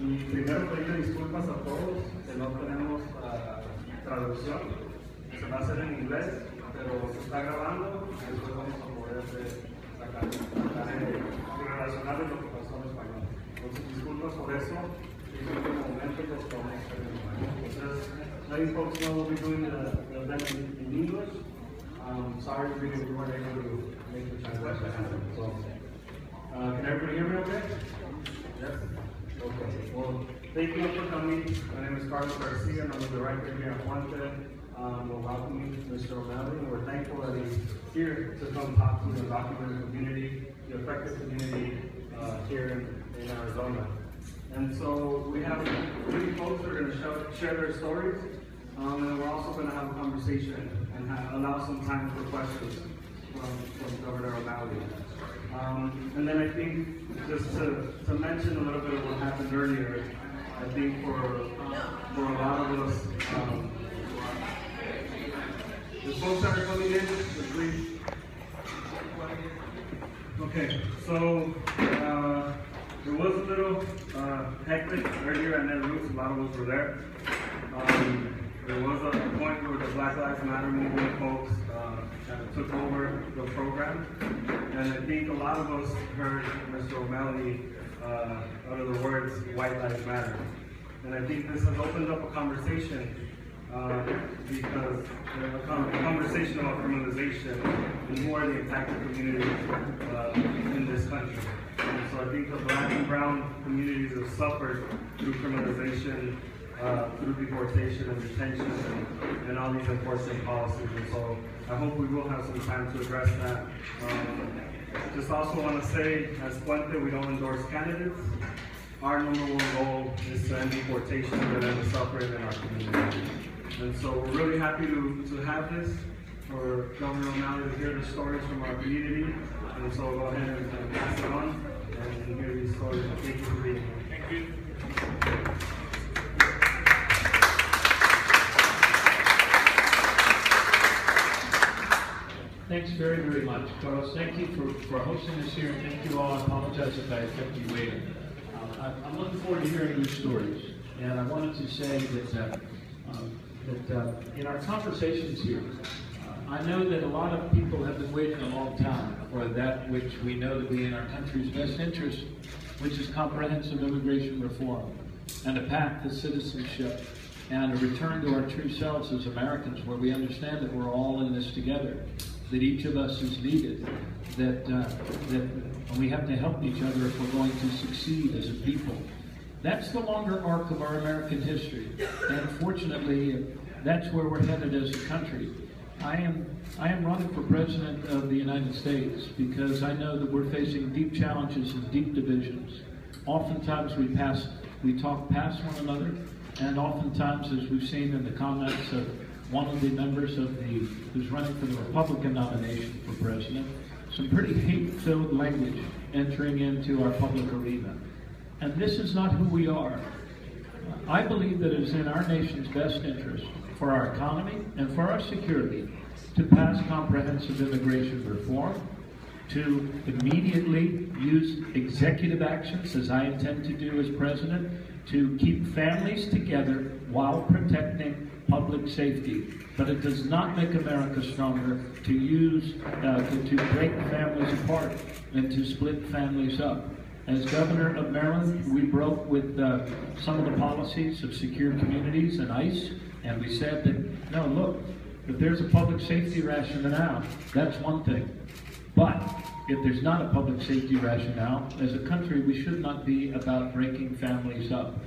Y primero pedirle disculpas a todos que no tenemos traducción. Se va a hacer en inglés, pero se está grabando y después vamos a poder sacar y relacionar lo que pasó en español. Entonces, disculpas por eso. Y en este momento los vamos a hacer en español. Entonces, letting folks know we'll be doing the event in English. Sorry we weren't able to make the translation happen. So, can everybody hear me okay? Yes? Okay. Well, thank you for coming. My name is Carlos Garcia, and I'm the director here at Puente. We're welcoming Mr. O'Malley, and we're thankful that he's here to come talk to the undocumented community, the affected community here in Arizona. And so we have 3 folks that are going to share their stories, and we're also going to have a conversation and allow some time for questions from Governor O'Malley. And then I think just to mention a little bit of what happened earlier, I think for a lot of us, the folks that are coming in, please. Okay, so there was a little hectic earlier at Net Roots. A lot of us were there. There was a point where the Black Lives Matter movement folks kind of took over the program, and I think a lot of us heard Mr. O'Malley utter the words "White Lives Matter," and I think this has opened up a conversation because a conversation about criminalization and who are the impacted communities in this country. And so I think the Black and brown communities have suffered through criminalization, through deportation and detention and all these enforcement policies. And so I hope we will have some time to address that. Just also want to say, as Puente, we don't endorse candidates. Our #1 goal is to end deportation and end the suffering in our community. And so we're really happy to have this for Governor O'Malley to hear the stories from our community. And so we'll go ahead and pass it on and hear these stories. Thank you for being here. Thank you. Thanks very, very much, Carlos. Thank you for hosting us here, and thank you all. I apologize if I kept you waiting. I'm looking forward to hearing your stories, and I wanted to say that in our conversations here, I know that a lot of people have been waiting a long time for that which we know to be in our country's best interest, which is comprehensive immigration reform and a path to citizenship and a return to our true selves as Americans, where we understand that we're all in this together, that each of us is needed, that we have to help each other if we're going to succeed as a people. That's the longer arc of our American history, and fortunately, that's where we're headed as a country. I am running for President of the United States because I know that we're facing deep challenges and deep divisions. Oftentimes we talk past one another, and oftentimes, as we've seen in the comments of one of the members who's running for the Republican nomination for president, some pretty hate-filled language entering into our public arena. And this is not who we are. I believe that it is in our nation's best interest, for our economy and for our security, to pass comprehensive immigration reform, to immediately use executive actions, as I intend to do as president, to keep families together while protecting public safety. But it does not make America stronger to use, to break families apart and to split families up. As governor of Maryland, we broke with some of the policies of secure communities and ICE, and we said that, no, look, if there's a public safety rationale, that's one thing. But if there's not a public safety rationale, as a country, we should not be about breaking families up.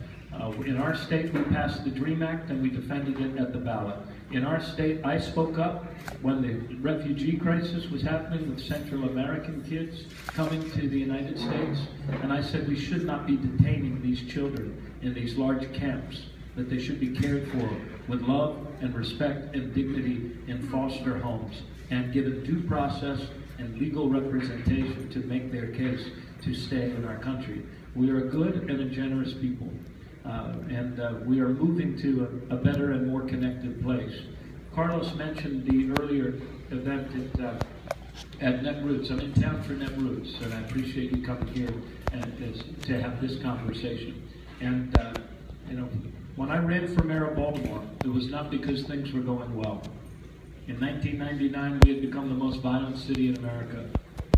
In our state, we passed the DREAM Act and we defended it at the ballot. In our state, I spoke up when the refugee crisis was happening with Central American kids coming to the United States, and I said we should not be detaining these children in these large camps, that they should be cared for with love and respect and dignity in foster homes and given due process and legal representation to make their case to stay in our country. We are a good and a generous people. We are moving to a better and more connected place. Carlos mentioned the earlier event at Net Roots. I'm in town for Net Roots, and I appreciate you coming here and to have this conversation. And, you know, when I ran for mayor of Baltimore, it was not because things were going well. In 1999, we had become the most violent city in America.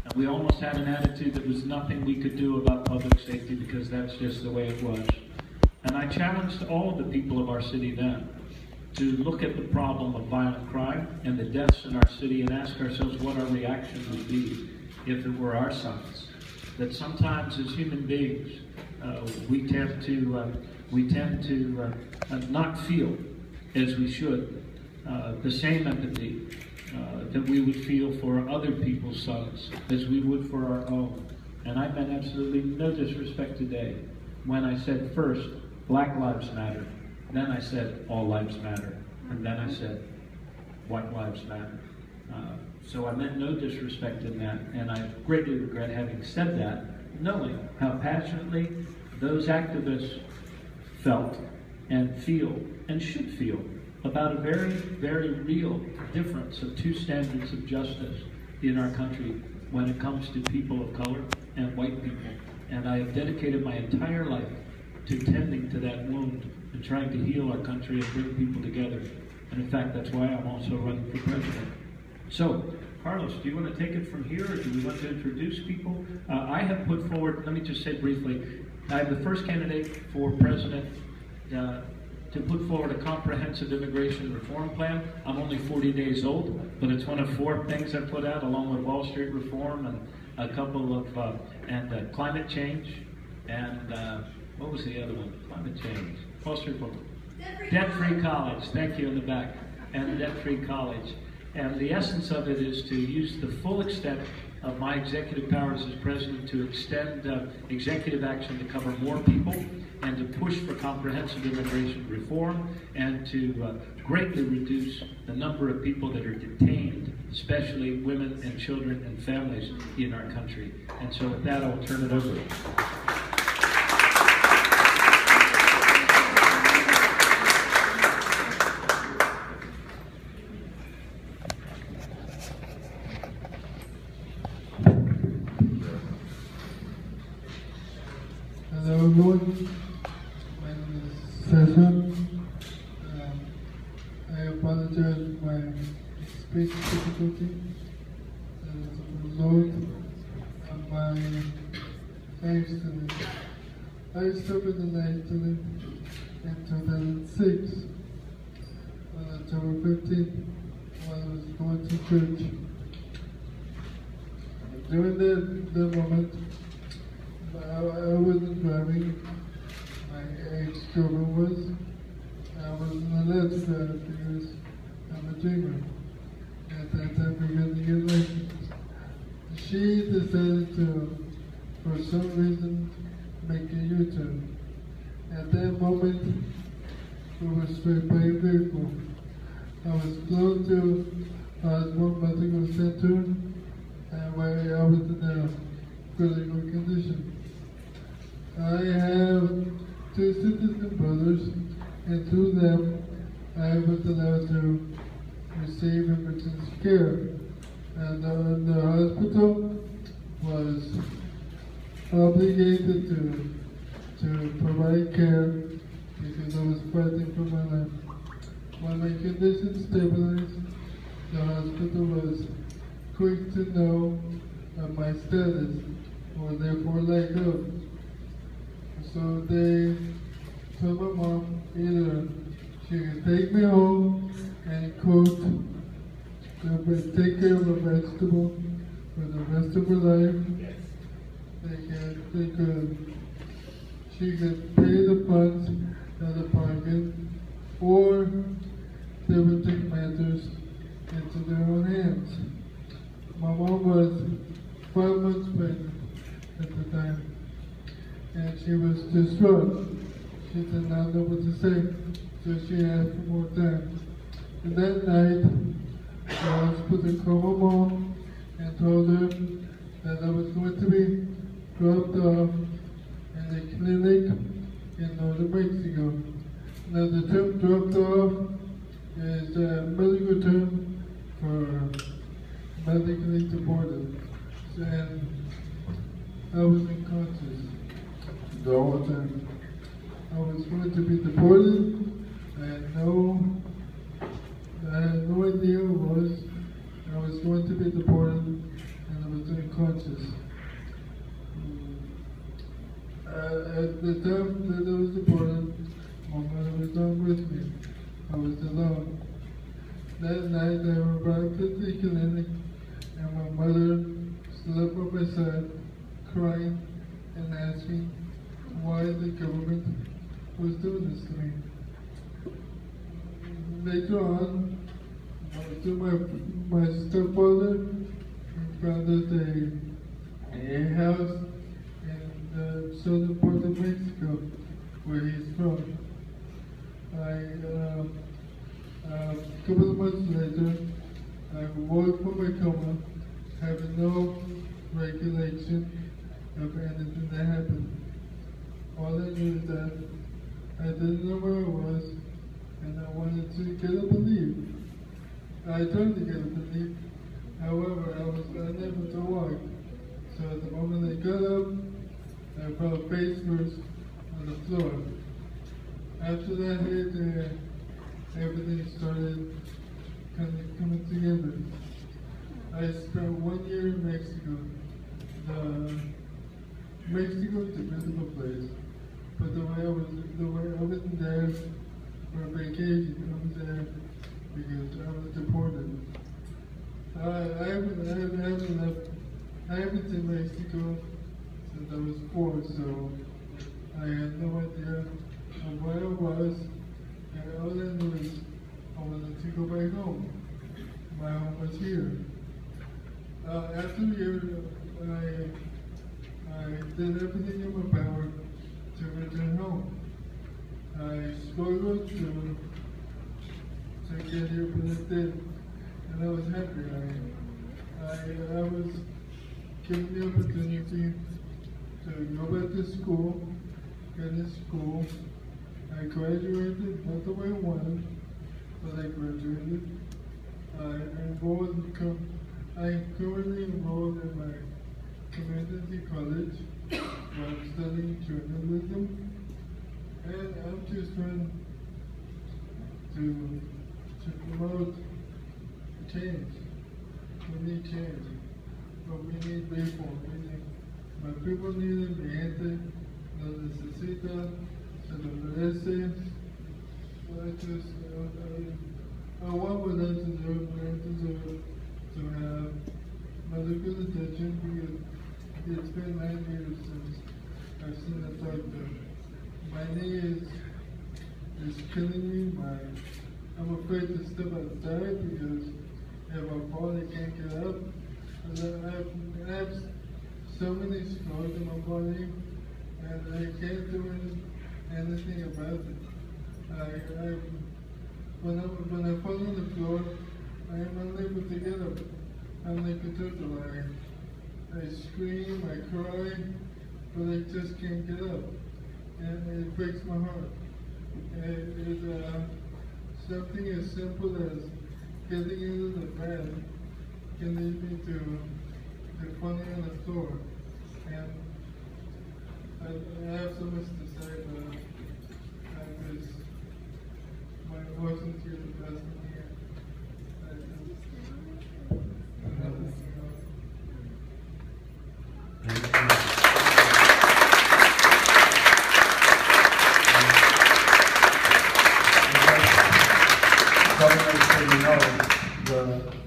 And we almost had an attitude that was nothing we could do about public safety because that's just the way it was. And I challenged all of the people of our city then to look at the problem of violent crime and the deaths in our city and ask ourselves what our reaction would be if it were our sons. That sometimes as human beings, we tend to not feel as we should the same empathy that we would feel for other people's sons as we would for our own. And I meant absolutely no disrespect today when I said first, Black lives matter. Then I said all lives matter. And then I said white lives matter. So I meant no disrespect in that, and I greatly regret having said that, knowing how passionately those activists felt and feel and should feel about a very, very real difference of two standards of justice in our country when it comes to people of color and white people. And I have dedicated my entire life to tending to that wound and trying to heal our country and bring people together. And in fact, that's why I'm also running for president. So, Carlos, do you want to take it from here, or do we want to introduce people? I have put forward, let me just say briefly, I'm the first candidate for president to put forward a comprehensive immigration reform plan. I'm only 40 days old, but it's one of 4 things I put out, along with Wall Street reform and a couple of, and climate change, and what was the other one? Climate change, Wall Street reform. Debt-free college, thank you in the back, and debt-free college. And the essence of it is to use the full extent of my executive powers as president to extend executive action to cover more people and to push for comprehensive immigration reform and to greatly reduce the number of people that are detained, especially women and children and families in our country. And so with that, I'll turn it over. Hello everyone, my name is Cesar. I apologize for my speech difficulty as a result of my accident. I suffered an accident in 2006 on October 15th while I was going to church. During that moment, I wasn't driving, my ex-girlfriend was. I wasn't allowed to drive because I'm a dreamer. At that time, because to get licensed. She decided to, for some reason, make a U-turn. At that moment, we were struck by a vehicle. I was flown to Osborne Medical Center, and where I was in a critical condition. I have 2 citizen brothers, and through them, I was allowed to receive emergency care. And the hospital was obligated to provide care because I was fighting for my life. When my condition stabilized, the hospital was quick to know my status, or therefore let go. So they told my mom either she could take me home and quote, take care of a vegetable for the rest of her life. She could pay the funds out of pocket, or they would take matters into their own hands. My mom was 5 months pregnant at the time, and she was distraught. She did not know what to say, so she asked for more time. And that night, the hospital called my mom and told her that I was going to be dropped off in a clinic in northern Mexico. Now the term dropped off is a medical term for medically deported. And I was unconscious the whole time. I was going to be deported. I had no idea I was going to be deported, and I was unconscious. At the time that I was deported, my mother was not with me. I was alone. That night I arrived at the clinic, and my mother stood up by my side, crying and asking why the government was doing this to me. Later on, my stepfather found us a house in the southern part of Mexico, where he's from. A couple of months later, I woke from my coma, having no recollection of anything that happened. All I knew is that I didn't know where I was, and I wanted to get up and leave. I tried to get up and leave, however, I was unable to walk. So at the moment I got up, I fell face first on the floor. After that hit, everything started kind of coming together. I spent 1 year in Mexico. Mexico is a beautiful place, but the way I wasn't there for a vacation. I was there because I was deported. I haven't seen Mexico since I was 4, so I had no idea of where I was, and all I knew is I wanted to go back home. My home was here. After a year, I did everything in my power to return home. I struggled to get here, but I did, and I was happy. I was given the opportunity to go back to school, get in school. I graduated not the way I wanted, but I graduated. I'm currently enrolled in my community college where I'm studying journalism, and I'm just trying to promote change. We need change, but we need reform. My people need it, mi gente lo necesita, se lo merece. I want what I deserve. I deserve to have medical attention because it's been 9 years since I've seen a doctor. My knee is killing me. I'm afraid to step outside because if I fall, I can't get up. And I have so many scars in my body, and I can't do anything about it. When I fall on the floor, I am unable to get up. I'm like a turtle. I scream, I cry, but I just can't get up. And it breaks my heart. Something as simple as getting into the bed can lead me to falling on the floor. And I have so much to say, but my emotions here the best in here.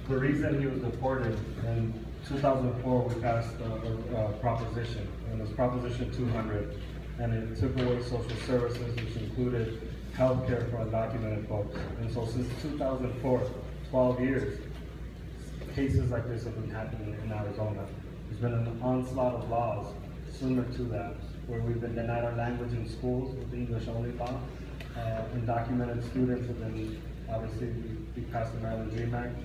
The reason he was deported in 2004, we passed a proposition, and it was Proposition 200, and it took away social services, which included health care for undocumented folks. And so since 2004, 12 years, cases like this have been happening in Arizona. There's been an onslaught of laws similar to that, where we've been denied our language in schools with the English only law. Undocumented students have been, obviously, we passed the Maryland Dream Act,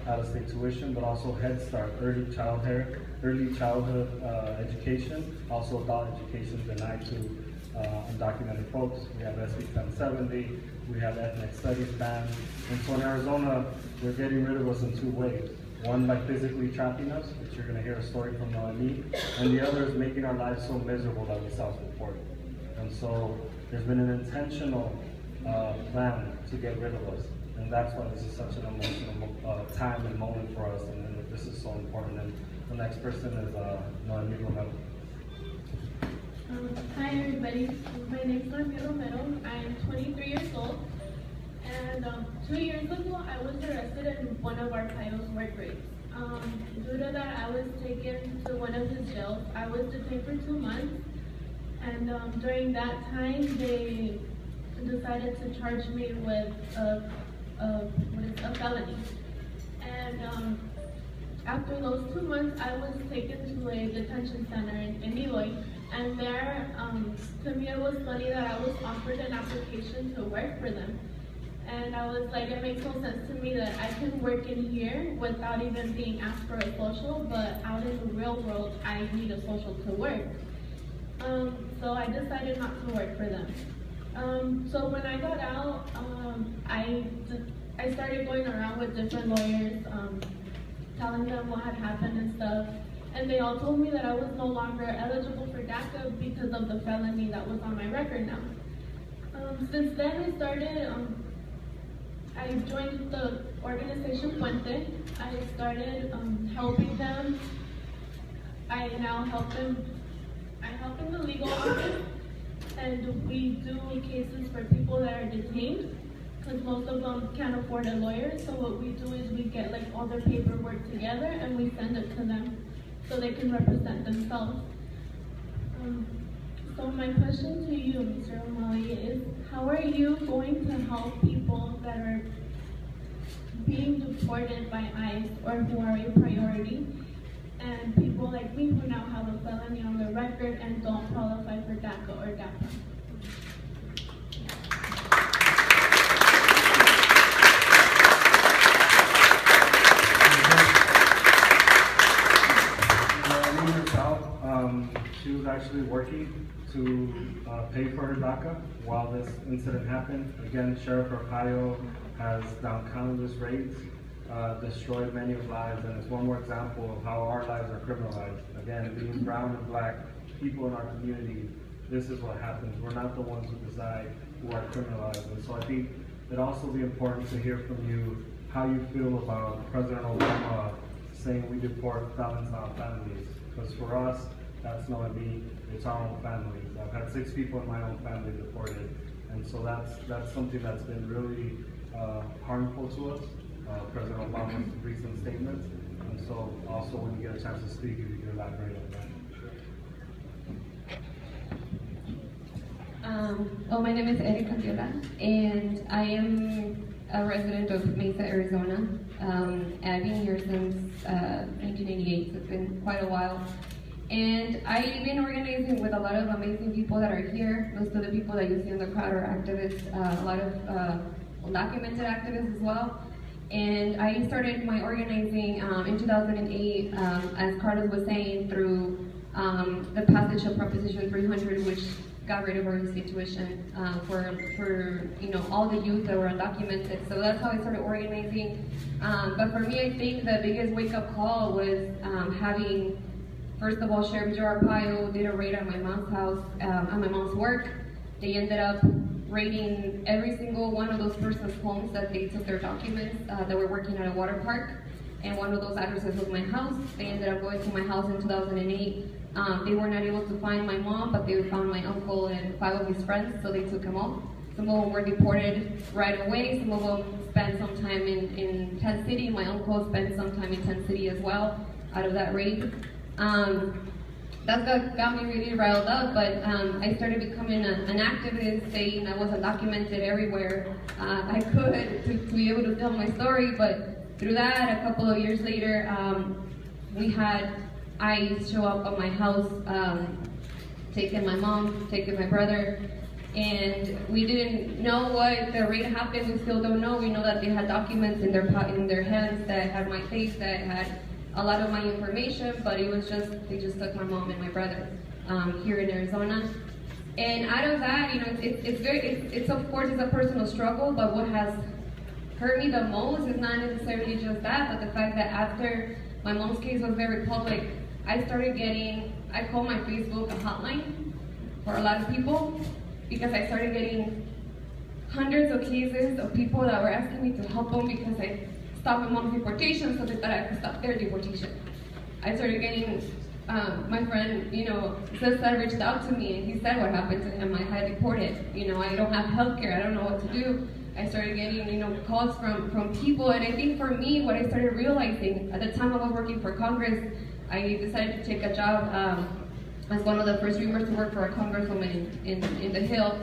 out-of-state tuition, but also Head Start, early childhood education, also adult education denied to undocumented folks. We have SB 1070, we have ethnic studies banned, and so in Arizona, we're getting rid of us in 2 ways. One by physically trapping us, which you're going to hear a story from Noemi, and the other is making our lives so miserable that we self-report. And so there's been an intentional plan to get rid of us. And that's why this is such an emotional time and moment for us, and this is so important. And the next person is Noemi Romero. Hi everybody, my name is Noemi Romero. I am 23 years old, and 2 years ago I was arrested in one of Arpaio's work rapes. Due to that, I was taken to one of his jails. I was detained for 2 months, and during that time they decided to charge me with a felony. And after those 2 months, I was taken to a detention center in Eloy. And there, to me it was funny that I was offered an application to work for them. And I was like, it makes no sense to me that I can work in here without even being asked for a social, but out in the real world, I need a social to work. So I decided not to work for them. So when I got out, I started going around with different lawyers, telling them what had happened and stuff. And they all told me that I was no longer eligible for DACA because of the felony that was on my record now. Since then I joined the organization Puente. I started helping them. I now help them. I help in the legal office, and we do cases for people that are detained, because most of them can't afford a lawyer. So what we do is we get like all their paperwork together and we send it to them so they can represent themselves. So my question to you, Mr. O'Malley, is how are you going to help people that are being deported by ICE or who are a priority, and people like me who now have a felony on their record and don't qualify for DACA or DAPA? She was actually working to pay for her DACA while this incident happened. Again, Sheriff Arpaio has done countless raids, destroyed many lives, and it's one more example of how our lives are criminalized. Again, being brown and black people in our community, this is what happens. We're not the ones who decide who are criminalized. And so I think it'd also be important to hear from you how you feel about President Obama saying we deport felons, not families. Because for us, that's not me, it's our own families. I've had 6 people in my own family deported. And so that's something that's been really harmful to us, President Obama's recent statements. And so also when you get a chance to speak, if you can elaborate on that. Well, my name is Erika Viola, and I am a resident of Mesa, Arizona. I've been here since 1988, so it's been quite a while. And I've been organizing with a lot of amazing people that are here. Most of the people that you see in the crowd are activists, a lot of undocumented activists as well. And I started my organizing in 2008, as Carlos was saying, through the passage of Proposition 300, which got rid of emergency tuition for all the youth that were undocumented. So that's how I started organizing. But for me, I think the biggest wake-up call was having, first of all, Sheriff Joe Arpaio did a raid at my mom's house, at my mom's work. They ended up raiding every single one of those persons' homes that they took their documents that were working at a water park. And one of those addresses was my house. They ended up going to my house in 2008. They were not able to find my mom, but they found my uncle and 5 of his friends, so they took them all. Some of them were deported right away. Some of them spent some time in Tent City. My uncle spent some time in Tent City as well, out of that raid. That got me really riled up, but I started becoming an activist, saying I was undocumented everywhere I could to be able to tell my story. But through that, a couple of years later, we had ICE show up at my house, taking my mom, taking my brother, and we didn't know what the raid happened. We still don't know. We know that they had documents in their hands that had my face, that had a lot of my information, but it was just, they just took my mom and my brother here in Arizona. And out of that, it's of course, it's a personal struggle, but what has hurt me the most is not necessarily just that, but the fact that after my mom's case was very public, I called my Facebook a hotline for a lot of people, because I started getting hundreds of cases of people that were asking me to help them because I stopped them on deportation, so they thought I could stop their deportation. I started getting, my friend, Cesar reached out to me and he said what happened to him. I had deported, I don't have health care, I don't know what to do. I started getting, calls from people, and I think for me, what I started realizing, at the time I was working for Congress, I decided to take a job as one of the first dreamers to work for a congresswoman in the Hill.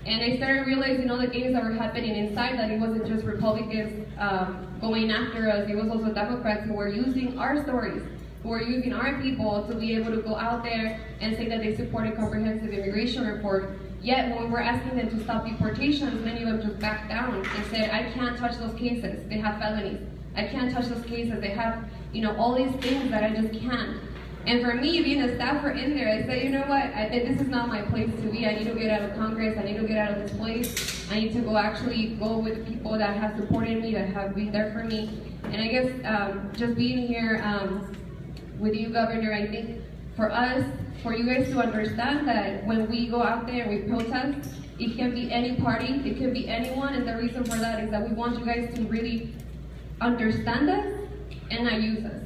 And I started realizing all the games that were happening inside, that it wasn't just Republicans going after us, it was also Democrats who were using our stories, who were using our people to be able to go out there and say that they supported comprehensive immigration reform. Yet when we were asking them to stop deportations, many of them just backed down and said, I can't touch those cases, they have felonies. I can't touch those cases, they have, all these things that I just can't. And for me, being a staffer in there, I said, you know what, this is not my place to be. I need to get out of Congress, I need to get out of this place. I need to go with people that have supported me, that have been there for me. And I guess just being here with you, Governor, I think for us, for you guys to understand that when we go out there and we protest, it can be any party, it can be anyone, and the reason for that is that we want you guys to really understand us and not use us.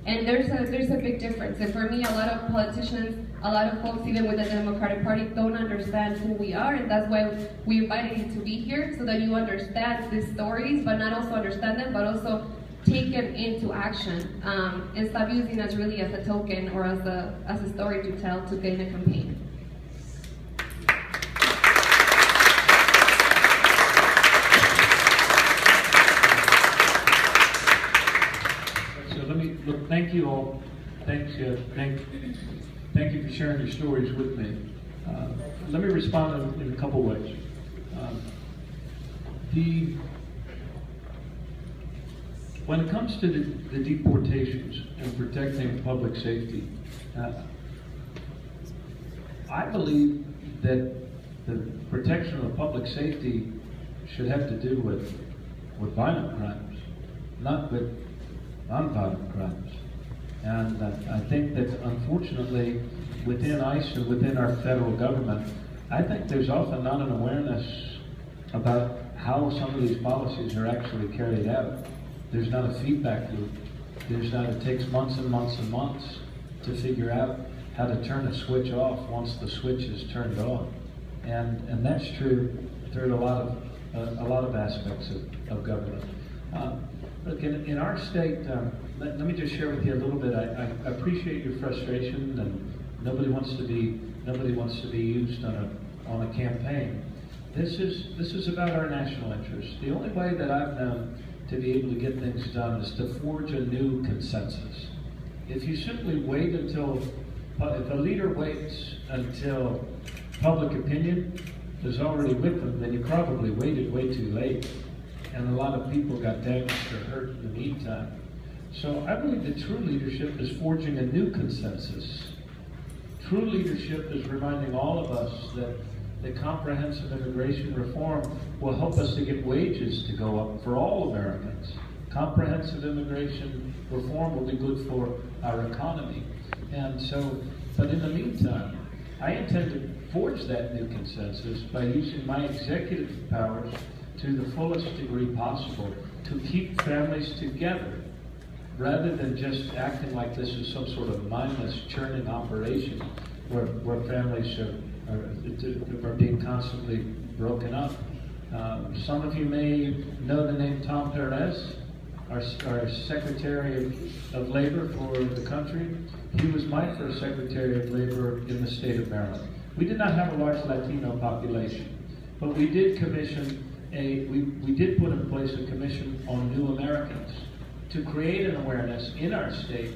And there's a big difference. And for me, a lot of politicians, a lot of folks, even with the Democratic Party, don't understand who we are, and that's why we invited you to be here, so that you understand these stories, but not also understand them, but also take them into action, and stop using us really as a token or as a story to tell to gain a campaign. Thank you all. Thank you for sharing your stories with me. Let me respond in a couple ways. When it comes to the deportations and protecting public safety, I believe that the protection of public safety should have to do with violent crimes, not with nonviolent crimes. And I think that unfortunately within ICE and within our federal government, I think there's often not an awareness about how some of these policies are actually carried out. There's not a feedback loop. It takes months and months and months to figure out how to turn a switch off once the switch is turned on. And that's true through a lot of aspects of government. Look, in our state, let me just share with you a little bit. I appreciate your frustration, and nobody wants to be used on a campaign. This is about our national interest. The only way that I've known to be able to get things done is to forge a new consensus. If you simply wait if a leader waits until public opinion is already with them, then you probably waited way too late. And a lot of people got damaged or hurt in the meantime. So I believe that true leadership is forging a new consensus. True leadership is reminding all of us that the comprehensive immigration reform will help us to get wages to go up for all Americans. Comprehensive immigration reform will be good for our economy. And so, but in the meantime, I intend to forge that new consensus by using my executive powers to the fullest degree possible to keep families together, rather than just acting like this is some sort of mindless churning operation where families are being constantly broken up. Some of you may know the name Tom Perez, our Secretary of Labor for the country. He was my first Secretary of Labor in the state of Maryland. We did not have a large Latino population, but we did commission we did put in place a commission on new Americans to create an awareness in our state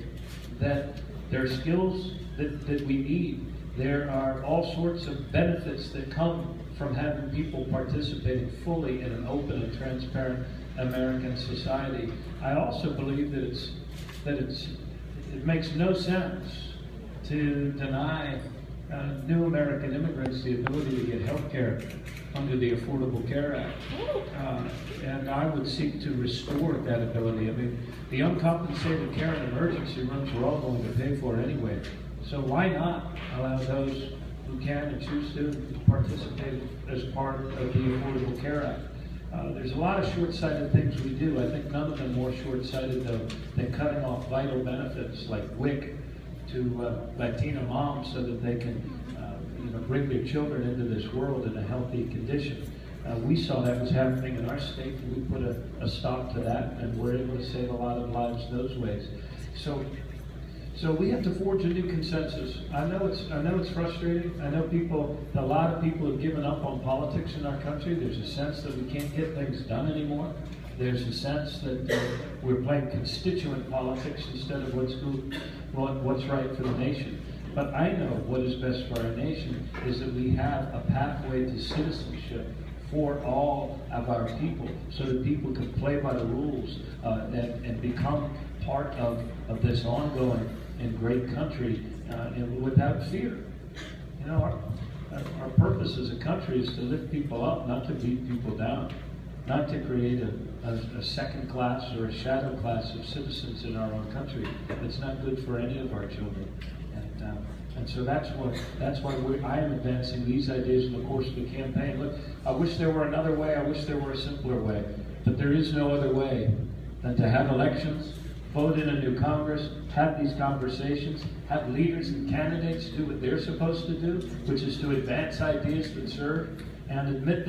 that there are skills that we need. There are all sorts of benefits that come from having people participating fully in an open and transparent American society. I also believe that it makes no sense to deny new American immigrants the ability to get health care under the Affordable Care Act. And I would seek to restore that ability. I mean, the uncompensated care and emergency rooms we're all going to pay for anyway. So why not allow those who can and choose to participate as part of the Affordable Care Act. There's a lot of short-sighted things we do. I think none of them more short-sighted though than cutting off vital benefits like WIC to Latina moms so that they can bring their children into this world in a healthy condition. We saw that was happening in our state, and we put a stop to that, and we're able to save a lot of lives those ways. So we have to forge a new consensus. I know it's frustrating. I know a lot of people have given up on politics in our country. There's a sense that we can't get things done anymore. There's a sense that we're playing constituent politics instead of what's right for the nation. But I know what is best for our nation is that we have a pathway to citizenship for all of our people, so that people can play by the rules and become part of this ongoing and great country and without fear. You know, our purpose as a country is to lift people up, not to beat people down, not to create a second class or a shadow class of citizens in our own country. It's not good for any of our children. And so that's why I am advancing these ideas in the course of the campaign. Look, I wish there were another way. I wish there were a simpler way. But there is no other way than to have elections, vote in a new Congress, have these conversations, have leaders and candidates do what they're supposed to do, which is to advance ideas that serve and admit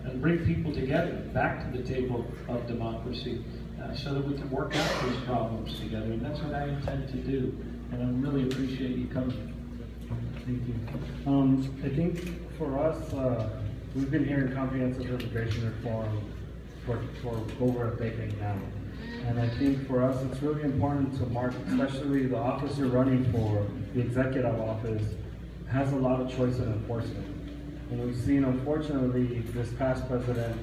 and bring people together back to the table of democracy. So that we can work out these problems together, and that's what I intend to do. And I really appreciate you coming. Thank you. I think for us, we've been hearing comprehensive immigration reform for over a decade now. And I think for us, it's really important to mark, especially the office you're running for, the executive office, has a lot of choice in enforcement. And we've seen, unfortunately, this past president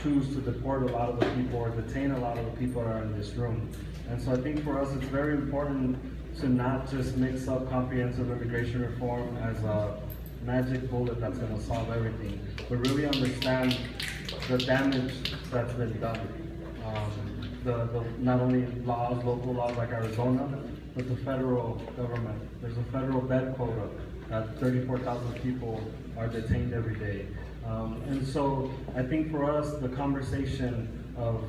choose to deport a lot of the people or detain a lot of the people that are in this room. And so I think for us it's very important to not just mix up comprehensive immigration reform as a magic bullet that's going to solve everything, but really understand the damage that's been done. Not only laws, local laws like Arizona, but the federal government. There's a federal bed quota that 34,000 people are detained every day. And so I think for us, the conversation of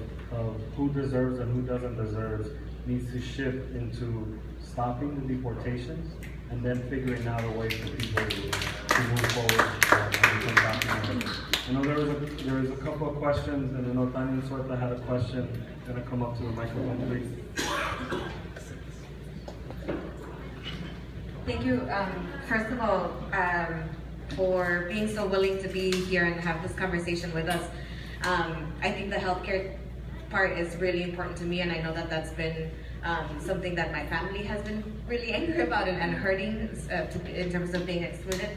who deserves and who doesn't deserve needs to shift into stopping the deportations and then figuring out a way for people to move forward and become documented. I know there was a couple of questions, and I know Tanya Sorta had a question. Gonna come up to the microphone, please. Thank you. First of all, for being so willing to be here and have this conversation with us. I think the healthcare part is really important to me, and I know that that's been something that my family has been really angry about and hurting in terms of being excluded.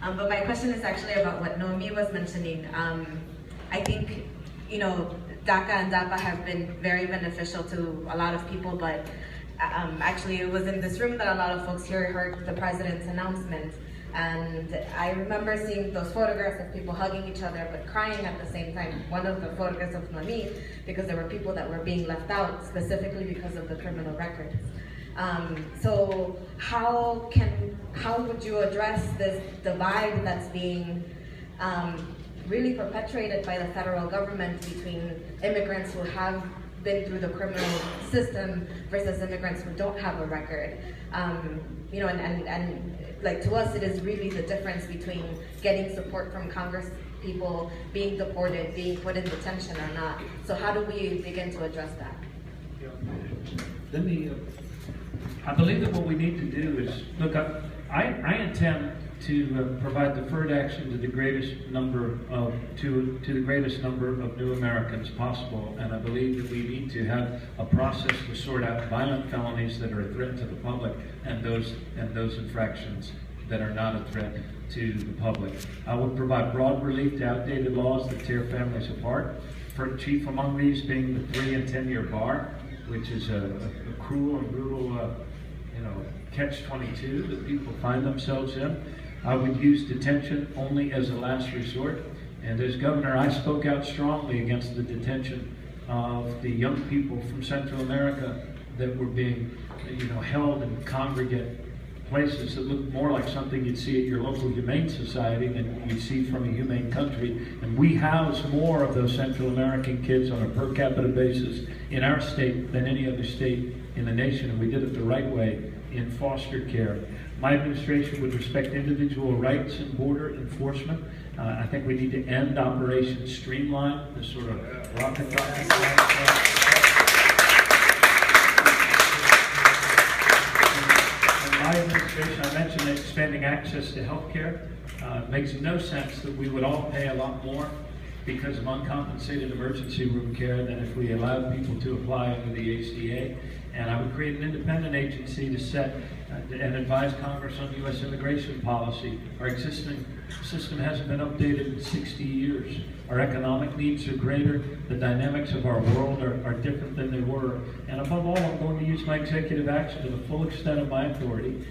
But my question is actually about what Noemi was mentioning. I think, you know, DACA and DAPA have been very beneficial to a lot of people, but actually it was in this room that a lot of folks here heard the president's announcement. And I remember seeing those photographs of people hugging each other but crying at the same time. One of the photographs of Noemi, because there were people that were being left out specifically because of the criminal records. So how would you address this divide that's being really perpetuated by the federal government between immigrants who have been through the criminal system versus immigrants who don't have a record? You know, and like to us, it is really the difference between getting support from Congress people, being deported, being put in detention or not. So how do we begin to address that? I believe that what we need to do is, look, I intend to provide deferred action to the greatest number of to the greatest number of new Americans possible, and I believe that we need to have a process to sort out violent felonies that are a threat to the public and those infractions that are not a threat to the public. I would provide broad relief to outdated laws that tear families apart. Chief among these being the 3- and 10-year bar, which is a cruel and brutal, catch-22 that people find themselves in. I would use detention only as a last resort. And as governor, I spoke out strongly against the detention of the young people from Central America that were being, held in congregate places that look more like something you'd see at your local humane society than you'd see from a humane country. And we house more of those Central American kids on a per capita basis in our state than any other state in the nation, and we did it the right way in foster care. My administration would respect individual rights and border enforcement. I think we need to end Operation Streamline, this sort of rocket rocket. In my administration, I mentioned expanding access to health care. It makes no sense that we would all pay a lot more because of uncompensated emergency room care than if we allowed people to apply under the ACA. And I would create an independent agency to set and advise Congress on U.S. immigration policy. Our existing system hasn't been updated in 60 years. Our economic needs are greater. The dynamics of our world are different than they were. And above all, I'm going to use my executive action to the full extent of my authority,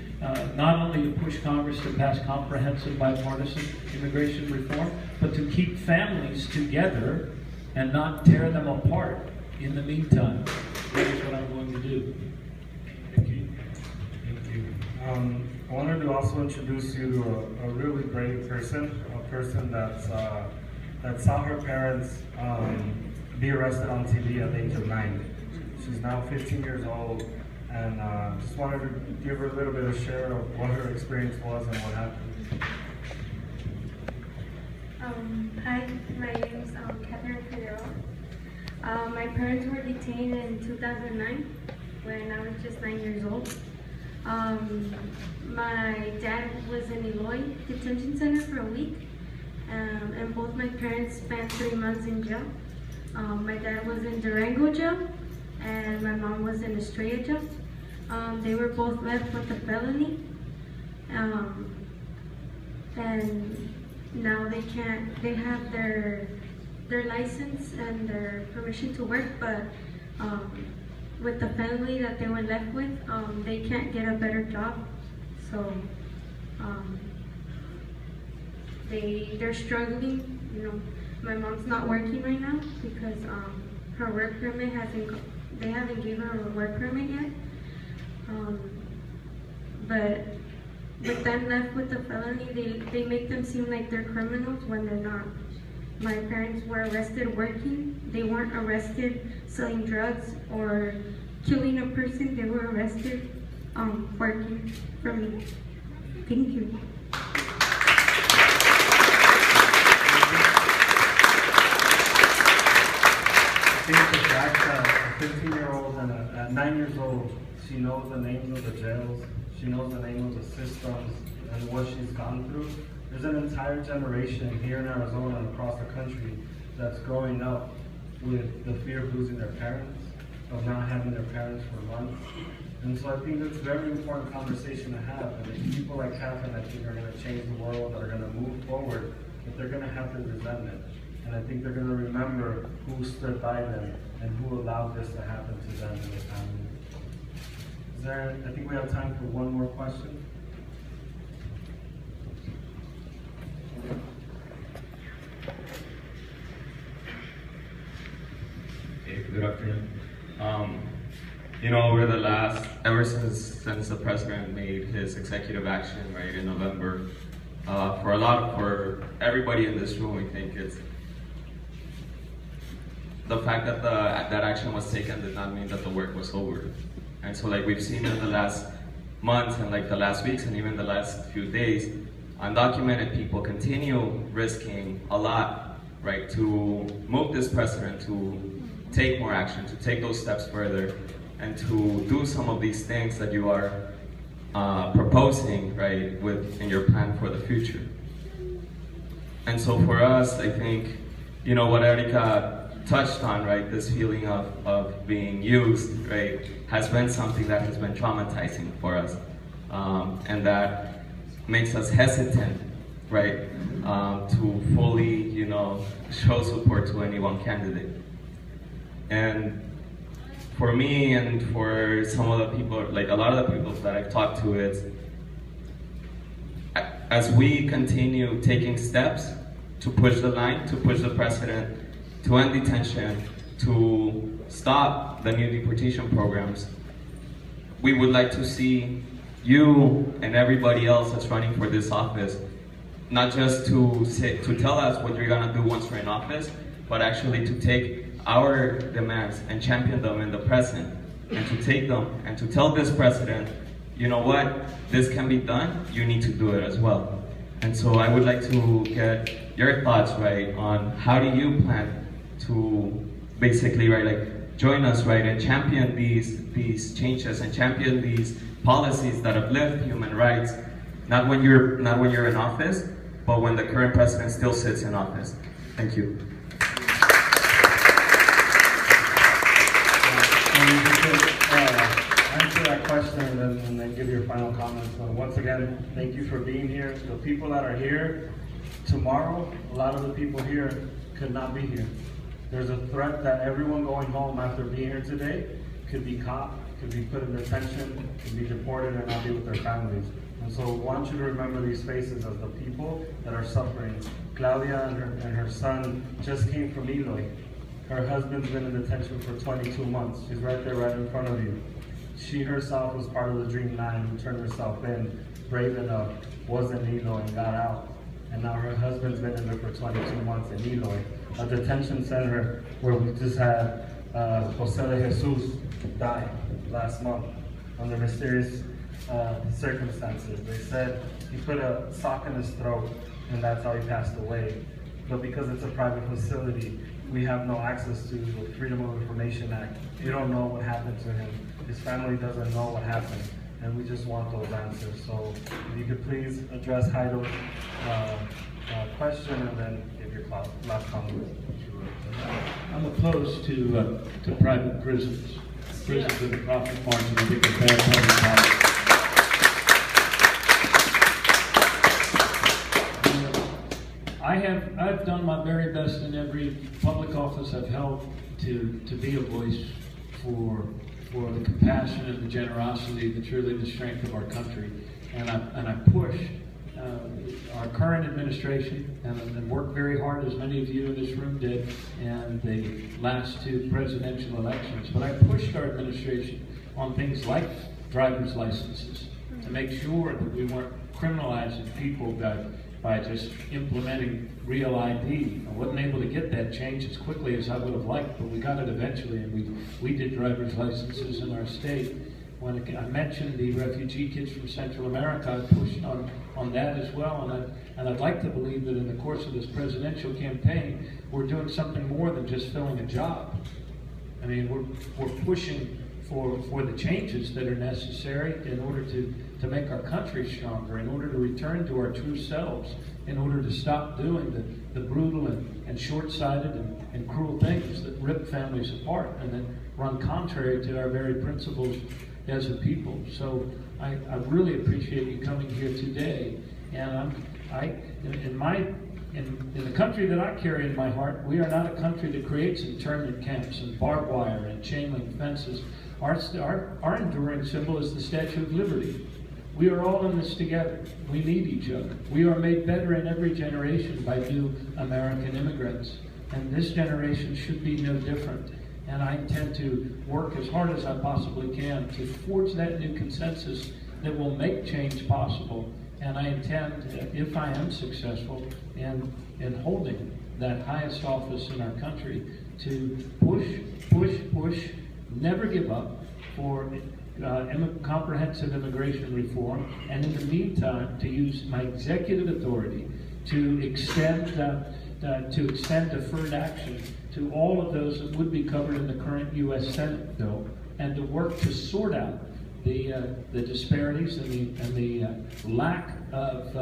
not only to push Congress to pass comprehensive bipartisan immigration reform, but to keep families together and not tear them apart in the meantime. That is what I'm going to do. Thank you. Thank you. I wanted to also introduce you to a really brave person, a person that saw her parents be arrested on TV at the age of 9. She's now 15 years old, and just wanted to give her a little bit of share of what her experience was and what happened. Hi, my name is Catherine Figueroa. My parents were detained in 2009 when I was just 9 years old. My dad was in Eloy Detention Center for a week, and both my parents spent 3 months in jail. My dad was in Durango jail, and my mom was in Estrella jail. They were both left with a felony, and now they have their license and their permission to work, but with the family that they were left with, they can't get a better job. So they're struggling. You know, my mom's not working right now because her work permit they haven't given her a work permit yet. But with them left with the felony, they make them seem like they're criminals when they're not. My parents were arrested working. They weren't arrested selling drugs or killing a person. They were arrested working for me. Thank you. I think the fact that a 15-year-old and at 9 years old, she knows the names of the jails, she knows the name of the systems and what she's gone through. There's an entire generation here in Arizona and across the country that's growing up with the fear of losing their parents, of not having their parents for months. And so I think it's a very important conversation to have. And people like Catherine, I think, are going to change the world, that are going to move forward, but they're going to have their resentment. And I think they're going to remember who stood by them and who allowed this to happen to them and their family. I think we have time for one more question. Hey, good afternoon. You know, ever since the president made his executive action, right, in November, for everybody in this room, I think it's the fact that that action was taken did not mean that the work was over. And so, like we've seen in the last months and like the last weeks and even the last few days, undocumented people continue risking a lot, right, to move this precedent, to take more action, to take those steps further, and to do some of these things that you are proposing, right, in your plan for the future. And so for us, I think, you know, what Erica touched on, right, this feeling of being used, right, has been something that has been traumatizing for us, and that makes us hesitant, right, to fully, you know, show support to any one candidate. And for me and for some of the people, like a lot of the people that I've talked to, it's as we continue taking steps to push the line, to push the precedent, to end detention, to stop the new deportation programs, we would like to see you and everybody else that's running for this office, not just to tell us what you're gonna do once you're in office, but actually to take our demands and champion them in the present, and to take them and to tell this president, you know what, this can be done, you need to do it as well. And so I would like to get your thoughts, right, on how do you plan to basically, right, like join us, right, and champion these changes and champion these policies that uplift human rights, not when you're in office, but when the current president still sits in office. Thank you. Answer that question and then give your final comments. So once again, thank you for being here. The people that are here tomorrow, a lot of the people here could not be here. There's a threat that everyone going home after being here today could be caught, could be put in detention, could be deported and not be with their families. And so I want you to remember these faces as the people that are suffering. Claudia and her son just came from Eloy. Her husband's been in detention for 22 months. She's right there, right in front of you. She herself was part of the Dream 9 who turned herself in, brave enough, was in Eloy and got out. And now her husband's been in there for 22 months in Eloy, a detention center where we just had Jose de Jesus die last month under mysterious circumstances. They said he put a sock in his throat and that's how he passed away. But because it's a private facility, we have no access to the Freedom of Information Act. We don't know what happened to him. His family doesn't know what happened, and we just want those answers. So if you could please address Heidel's question and then give your last comment. I'm opposed to private prisons. Prisons with a profit margin, I think, are bad public policy. I've done my very best in every public office I've held to be a voice for the compassion and the generosity that's really the strength of our country. And I push our current administration and work very hard, as many of you in this room did, in the last two presidential elections. But I pushed our administration on things like driver's licenses to make sure that we weren't criminalizing people by just implementing real ID. I wasn't able to get that change as quickly as I would have liked, but we got it eventually, and we did driver's licenses in our state. When I mentioned the refugee kids from Central America, I pushed on that as well, and I'd like to believe that in the course of this presidential campaign, we're doing something more than just filling a job. I mean, we're pushing for the changes that are necessary in order to make our country stronger, in order to return to our true selves, in order to stop doing the brutal and short-sighted and cruel things that rip families apart and that run contrary to our very principles as a people. So I really appreciate you coming here today. And in the country that I carry in my heart, we are not a country that creates internment camps and barbed wire and chain link fences. Our enduring symbol is the Statue of Liberty. We are all in this together. We need each other. We are made better in every generation by new American immigrants. And this generation should be no different. And I intend to work as hard as I possibly can to forge that new consensus that will make change possible. And I intend, if I am successful in holding that highest office in our country, to push, never give up for comprehensive immigration reform, and in the meantime, to use my executive authority to extend deferred action to all of those that would be covered in the current U.S. Senate bill, and to work to sort out the disparities and the lack of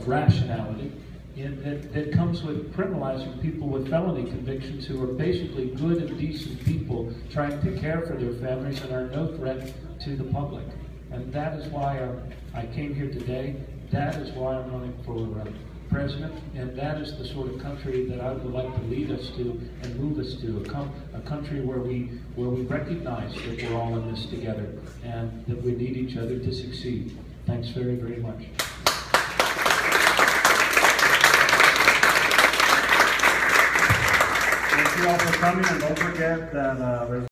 rationality that comes with criminalizing people with felony convictions who are basically good and decent people trying to care for their families and are no threat to the public. And that is why I came here today. That is why I'm running for president, and that is the sort of country that I would like to lead us to and move us to, a country where we recognize that we're all in this together and that we need each other to succeed. Thanks very, very much. Thank you all for coming, and don't forget that there's